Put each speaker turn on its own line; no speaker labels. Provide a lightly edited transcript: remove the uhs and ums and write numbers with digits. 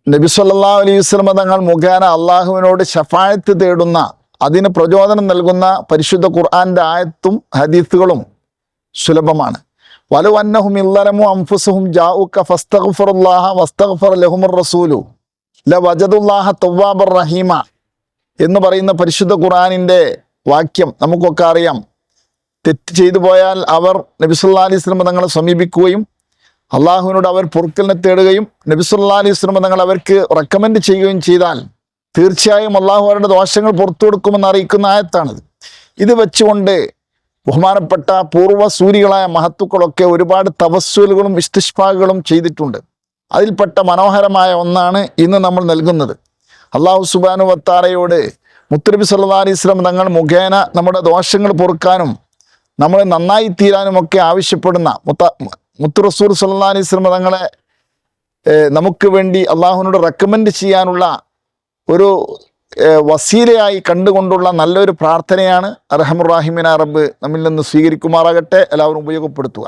നബി സല്ലല്ലാഹു അലൈഹി വസല്ലം തങ്ങൾ മുഖേന അള്ളാഹുവിനോട് ശഫാഅത്ത് തേടുന്ന, അതിന് പ്രചോദനം നൽകുന്ന പരിശുദ്ധ ഖുർആന്റെ ആയത്തും ഹദീസുകളും സുലഭമാണ്. വലൗ അന്നഹും ഇല്ലറമു അൻഫുസഹും ജാഊക ഫസ്തഗ്ഫിറുല്ലാഹ വസ്തഗ്ഫറ ലഹുമുർ റസൂലു ലവജദുല്ലാഹ തവ്വാബർ റഹീമ എന്ന് പറയുന്ന പരിശുദ്ധ ഖുർആനിന്റെ വാക്യം നമുക്കൊക്കെ അറിയാം. തെറ്റ് ചെയ്തു പോയാൽ അവർ നബി സല്ലല്ലാഹു അലൈഹി വസല്ലം തങ്ങളെ സമീപിക്കുകയും അള്ളാഹുവിനോട് അവർ പൊറുക്കലിനെ തേടുകയും നബി സല്ലല്ലാഹു അലൈഹി വസല്ലം തങ്ങൾ അവർക്ക് റെക്കമെൻഡ് ചെയ്യുകയും ചെയ്താൽ തീർച്ചയായും അള്ളാഹു അവരുടെ ദോഷങ്ങൾ പുറത്തു കൊടുക്കുമെന്ന് അറിയിക്കുന്ന ആയത്താണിത്. ഇത് വെച്ചുകൊണ്ട് ബഹുമാനപ്പെട്ട പൂർവ്വസൂരികളായ മഹത്തുക്കളൊക്കെ ഒരുപാട് തവസ്സുലുകളും ഇസ്തിശ്ഫാകളും ചെയ്തിട്ടുണ്ട്. അതിൽപ്പെട്ട മനോഹരമായ ഒന്നാണ് ഇന്ന് നമ്മൾ നൽകുന്നത്. അള്ളാഹു സുബ്ഹാനഹു വ തആലയോട് മുത്തുനബി സല്ലല്ലാഹു അലൈഹി വസല്ലം തങ്ങൾ മുഖേന നമ്മുടെ ദോഷങ്ങൾ പൊറുക്കാനും നമ്മൾ നന്നായി തീരാനും ഒക്കെ ആവശ്യപ്പെടുന്ന മുത്തു റസൂൽ സല്ലല്ലാഹു അലൈഹി വസല്ലം തങ്ങളെ നമുക്ക് വേണ്ടി അള്ളാഹുവിനോട് റെക്കമെൻഡ് ചെയ്യാനുള്ള ഒരു വസീലയായി കണ്ടുകൊണ്ടുള്ള നല്ലൊരു പ്രാർത്ഥനയാണ്. അർഹമുർ റഹീമീനായ റബ്ബ് നമ്മിൽ നിന്ന് സ്വീകരിക്കുമാറാകട്ടെ. എല്ലാവരും ഉപയോഗപ്പെടുത്തുക.